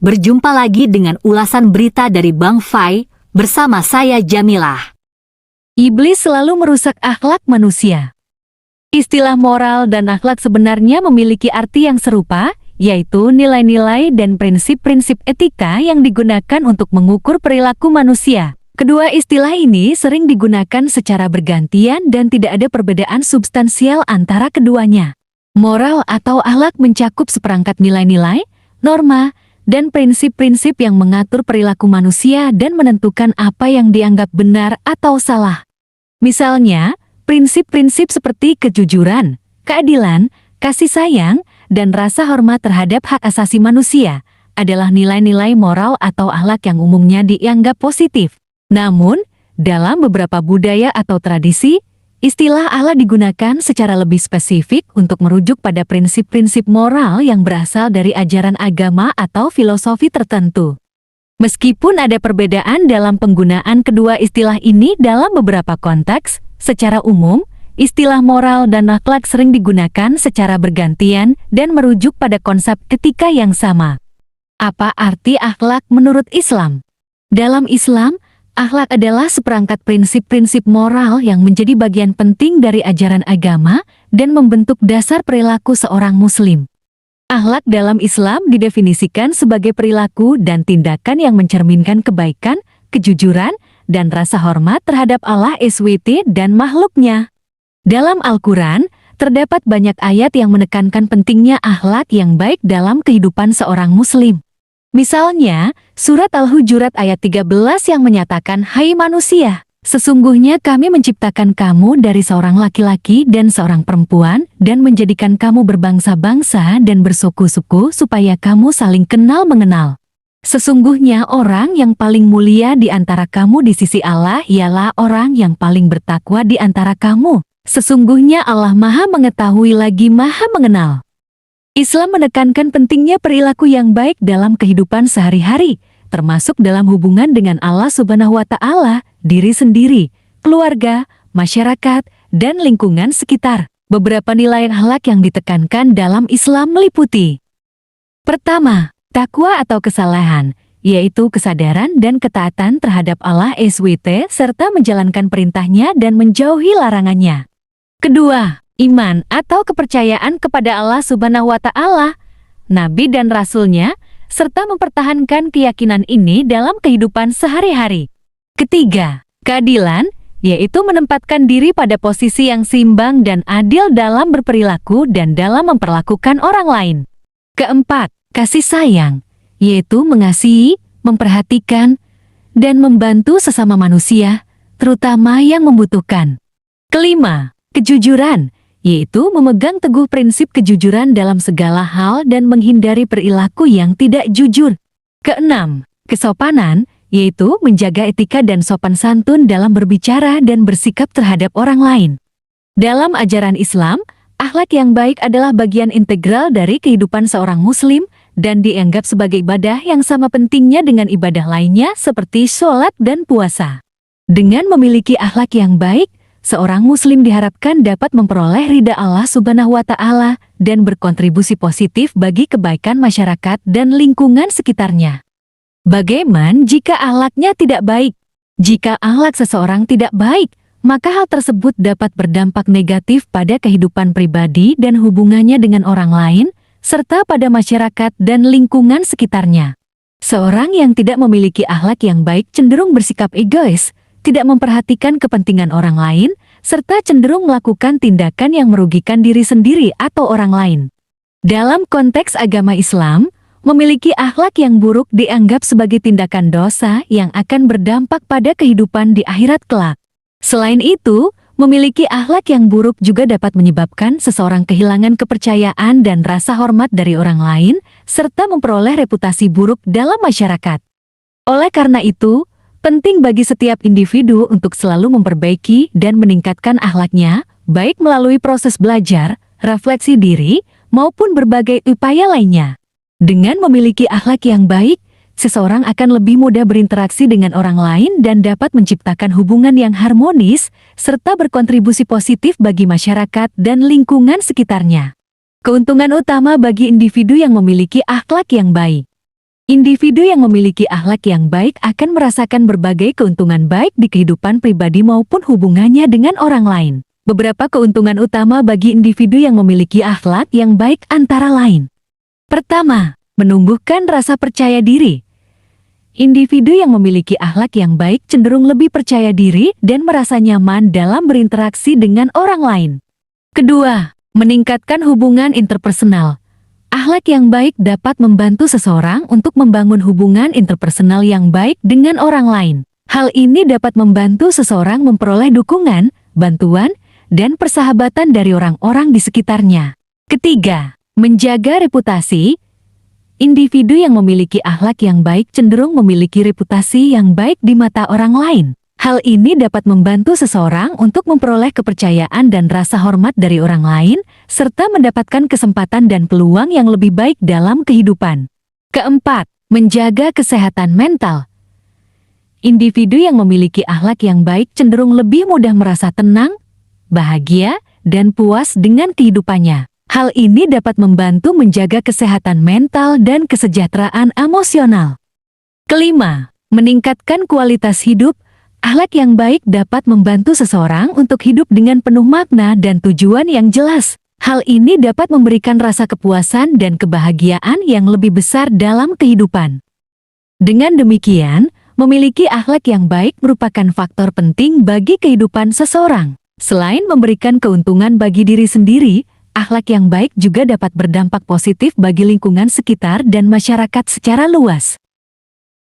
Berjumpa lagi dengan ulasan berita dari Bang Fai, bersama saya Jamilah. Iblis selalu merusak akhlak manusia. Istilah moral dan akhlak sebenarnya memiliki arti yang serupa, yaitu nilai-nilai dan prinsip-prinsip etika yang digunakan untuk mengukur perilaku manusia. Kedua istilah ini sering digunakan secara bergantian dan tidak ada perbedaan substansial antara keduanya. Moral atau akhlak mencakup seperangkat nilai-nilai, norma, dan prinsip-prinsip yang mengatur perilaku manusia dan menentukan apa yang dianggap benar atau salah. Misalnya, prinsip-prinsip seperti kejujuran, keadilan, kasih sayang, dan rasa hormat terhadap hak asasi manusia adalah nilai-nilai moral atau akhlak yang umumnya dianggap positif. Namun, dalam beberapa budaya atau tradisi, istilah akhlak digunakan secara lebih spesifik untuk merujuk pada prinsip-prinsip moral yang berasal dari ajaran agama atau filosofi tertentu. Meskipun ada perbedaan dalam penggunaan kedua istilah ini dalam beberapa konteks, secara umum, istilah moral dan akhlak sering digunakan secara bergantian dan merujuk pada konsep etika yang sama. Apa arti akhlak menurut Islam? Dalam Islam, akhlak adalah seperangkat prinsip-prinsip moral yang menjadi bagian penting dari ajaran agama dan membentuk dasar perilaku seorang muslim. Akhlak dalam Islam didefinisikan sebagai perilaku dan tindakan yang mencerminkan kebaikan, kejujuran, dan rasa hormat terhadap Allah SWT dan makhluknya. Dalam Al-Quran, terdapat banyak ayat yang menekankan pentingnya akhlak yang baik dalam kehidupan seorang muslim. Misalnya, surat Al-Hujurat ayat 13 yang menyatakan, "Hai manusia, sesungguhnya kami menciptakan kamu dari seorang laki-laki dan seorang perempuan dan menjadikan kamu berbangsa-bangsa dan bersuku-suku supaya kamu saling kenal mengenal. Sesungguhnya orang yang paling mulia di antara kamu di sisi Allah ialah orang yang paling bertakwa di antara kamu. Sesungguhnya Allah Maha Mengetahui lagi Maha Mengenal." Islam menekankan pentingnya perilaku yang baik dalam kehidupan sehari-hari, termasuk dalam hubungan dengan Allah Subhanahu wa Ta'ala, diri sendiri, keluarga, masyarakat, dan lingkungan sekitar. Beberapa nilai akhlak yang ditekankan dalam Islam meliputi: pertama, takwa atau kesalehan, yaitu kesadaran dan ketaatan terhadap Allah SWT serta menjalankan perintahnya dan menjauhi larangannya. Kedua, iman atau kepercayaan kepada Allah Subhanahu wa Ta'ala, Nabi dan Rasul-Nya, serta mempertahankan keyakinan ini dalam kehidupan sehari-hari. Ketiga, keadilan, yaitu menempatkan diri pada posisi yang seimbang dan adil dalam berperilaku dan dalam memperlakukan orang lain. Keempat, kasih sayang, yaitu mengasihi, memperhatikan, dan membantu sesama manusia, terutama yang membutuhkan. Kelima, kejujuran, yaitu memegang teguh prinsip kejujuran dalam segala hal dan menghindari perilaku yang tidak jujur. Keenam, kesopanan, yaitu menjaga etika dan sopan santun dalam berbicara dan bersikap terhadap orang lain. Dalam ajaran Islam, akhlak yang baik adalah bagian integral dari kehidupan seorang muslim dan dianggap sebagai ibadah yang sama pentingnya dengan ibadah lainnya seperti sholat dan puasa. Dengan memiliki akhlak yang baik, seorang muslim diharapkan dapat memperoleh ridha Allah Subhanahu wa Ta'ala dan berkontribusi positif bagi kebaikan masyarakat dan lingkungan sekitarnya. Bagaimana jika akhlaknya tidak baik? Jika akhlak seseorang tidak baik, maka hal tersebut dapat berdampak negatif pada kehidupan pribadi dan hubungannya dengan orang lain, serta pada masyarakat dan lingkungan sekitarnya. Seorang yang tidak memiliki akhlak yang baik cenderung bersikap egois, tidak memperhatikan kepentingan orang lain, serta cenderung melakukan tindakan yang merugikan diri sendiri atau orang lain. Dalam konteks agama Islam, memiliki akhlak yang buruk dianggap sebagai tindakan dosa yang akan berdampak pada kehidupan di akhirat kelak. Selain itu, memiliki akhlak yang buruk juga dapat menyebabkan seseorang kehilangan kepercayaan dan rasa hormat dari orang lain, serta memperoleh reputasi buruk dalam masyarakat. Oleh karena itu, penting bagi setiap individu untuk selalu memperbaiki dan meningkatkan akhlaknya, baik melalui proses belajar, refleksi diri, maupun berbagai upaya lainnya. Dengan memiliki akhlak yang baik, seseorang akan lebih mudah berinteraksi dengan orang lain dan dapat menciptakan hubungan yang harmonis, serta berkontribusi positif bagi masyarakat dan lingkungan sekitarnya. Keuntungan utama bagi individu yang memiliki akhlak yang baik. Individu yang memiliki akhlak yang baik akan merasakan berbagai keuntungan baik di kehidupan pribadi maupun hubungannya dengan orang lain. Beberapa keuntungan utama bagi individu yang memiliki akhlak yang baik antara lain. Pertama, menumbuhkan rasa percaya diri. Individu yang memiliki akhlak yang baik cenderung lebih percaya diri dan merasa nyaman dalam berinteraksi dengan orang lain. Kedua, meningkatkan hubungan interpersonal. Akhlak yang baik dapat membantu seseorang untuk membangun hubungan interpersonal yang baik dengan orang lain. Hal ini dapat membantu seseorang memperoleh dukungan, bantuan, dan persahabatan dari orang-orang di sekitarnya. Ketiga, menjaga reputasi. Individu yang memiliki akhlak yang baik cenderung memiliki reputasi yang baik di mata orang lain. Hal ini dapat membantu seseorang untuk memperoleh kepercayaan dan rasa hormat dari orang lain, serta mendapatkan kesempatan dan peluang yang lebih baik dalam kehidupan. Keempat, menjaga kesehatan mental. Individu yang memiliki akhlak yang baik cenderung lebih mudah merasa tenang, bahagia, dan puas dengan kehidupannya. Hal ini dapat membantu menjaga kesehatan mental dan kesejahteraan emosional. Kelima, meningkatkan kualitas hidup. Akhlak yang baik dapat membantu seseorang untuk hidup dengan penuh makna dan tujuan yang jelas. Hal ini dapat memberikan rasa kepuasan dan kebahagiaan yang lebih besar dalam kehidupan. Dengan demikian, memiliki akhlak yang baik merupakan faktor penting bagi kehidupan seseorang. Selain memberikan keuntungan bagi diri sendiri, akhlak yang baik juga dapat berdampak positif bagi lingkungan sekitar dan masyarakat secara luas.